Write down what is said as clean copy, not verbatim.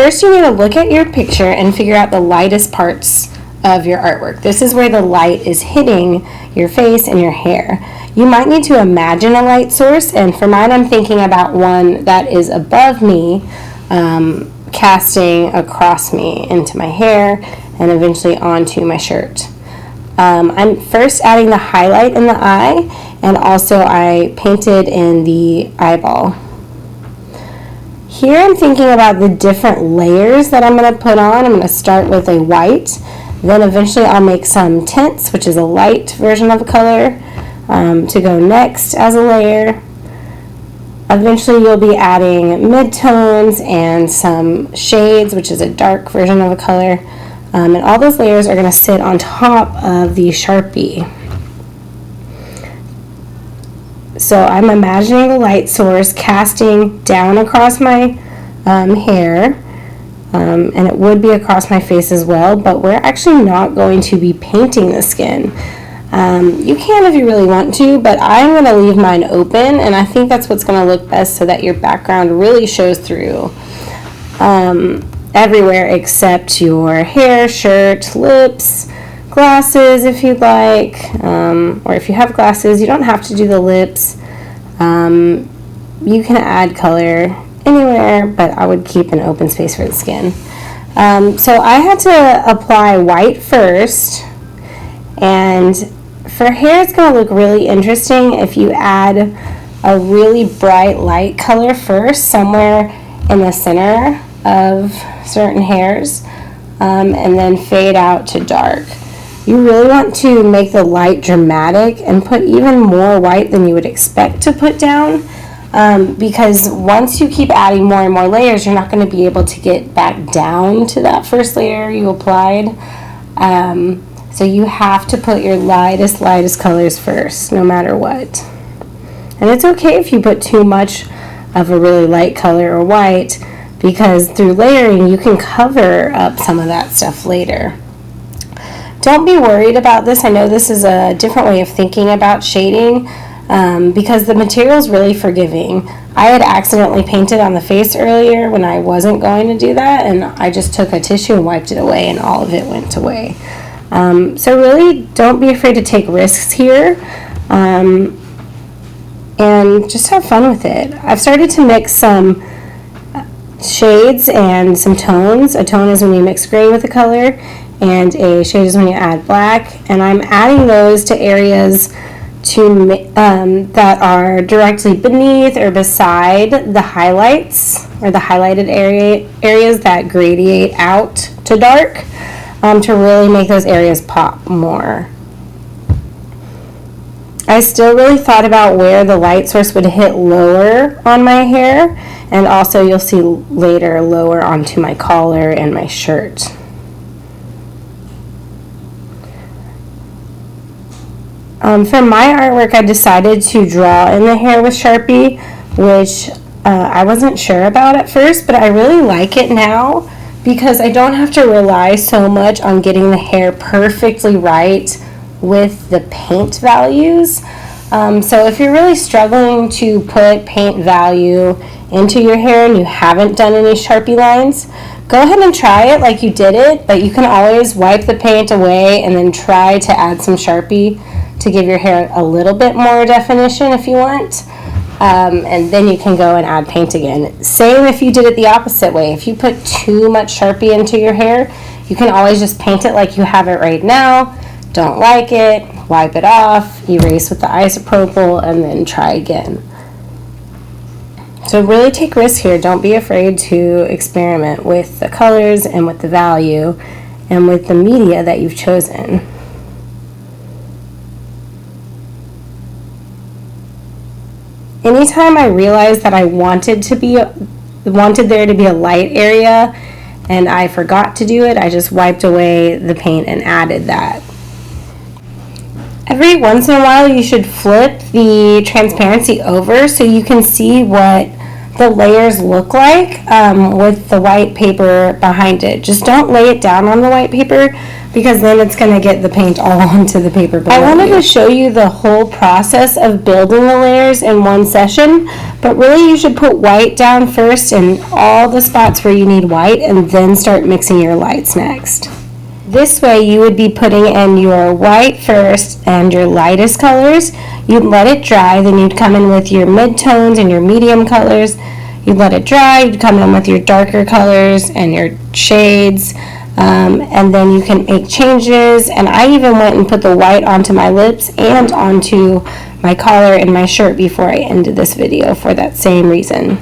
first you need to look at your picture and figure out the lightest parts of your artwork. This is where the light is hitting your face and your hair. You might need to imagine a light source, and for mine I'm thinking about one that is above me, casting across me into my hair and eventually onto my shirt. I'm first adding the highlight in the eye, and also I painted in the eyeball. Here I'm thinking about the different layers that I'm going to put on. I'm going to start with a white, then eventually I'll make some tints, which is a light version of a color, to go next as a layer. Eventually you'll be adding midtones and some shades, which is a dark version of a color. And all those layers are going to sit on top of the Sharpie. So I'm imagining the light source casting down across my hair, and it would be across my face as well, but we're actually not going to be painting the skin. You can if you really want to, but I'm going to leave mine open, and I think that's what's going to look best so that your background really shows through everywhere except your hair, shirt, lips, glasses if you'd like, or if you have glasses you don't have to do the lips. You can add color anywhere, but I would keep an open space for the skin. So I had to apply white first, and for hair it's going to look really interesting if you add a really bright light color first somewhere in the center of certain hairs, and then fade out to dark. You really want to make the light dramatic and put even more white than you would expect to put down, because once you keep adding more and more layers, you're not going to be able to get back down to that first layer you applied. So you have to put your lightest colors first, no matter what. And it's okay if you put too much of a really light color or white, because through layering you can cover up some of that stuff later. Don't be worried about this. I know this is a different way of thinking about shading, because the material is really forgiving. I had accidentally painted on the face earlier when I wasn't going to do that, and I just took a tissue and wiped it away, and all of it went away. So really don't be afraid to take risks here, and just have fun with it. I've started to mix some shades and some tones. A tone is when you mix gray with a color, and a shade is when you add black, and I'm adding those to areas that are directly beneath or beside the highlights, or the highlighted areas that gradiate out to dark, to really make those areas pop more. I still really thought about where the light source would hit lower on my hair, and also you'll see later lower onto my collar and my shirt. For my artwork, I decided to draw in the hair with Sharpie, which I wasn't sure about at first, but I really like it now because I don't have to rely so much on getting the hair perfectly right with the paint values. So if you're really struggling to put paint value into your hair and you haven't done any Sharpie lines, go ahead and try it like you did it, but you can always wipe the paint away and then try to add some Sharpie to give your hair a little bit more definition if you want, and then you can go and add paint again. Same if you did it the opposite way. If you put too much Sharpie into your hair, you can always just paint it like you have it right now. Don't like it, wipe it off, erase with the isopropyl, and then try again. So really take risks here. Don't be afraid to experiment with the colors and with the value and with the media that you've chosen. Anytime I realized that I wanted there to be a light area and I forgot to do it, I just wiped away the paint and added that. Every once in a while you should flip the transparency over so you can see what the layers look like with the white paper behind it. Just don't lay it down on the white paper, because then it's going to get the paint all onto the paper below. I wanted to show you the whole process of building the layers in one session, but really you should put white down first in all the spots where you need white and then start mixing your lights next. This way you would be putting in your white first and your lightest colors. You'd let it dry, then you'd come in with your mid-tones and your medium colors. You'd let it dry, you'd come in with your darker colors and your shades, and then you can make changes. And I even went and put the white onto my lips and onto my collar and my shirt before I ended this video for that same reason.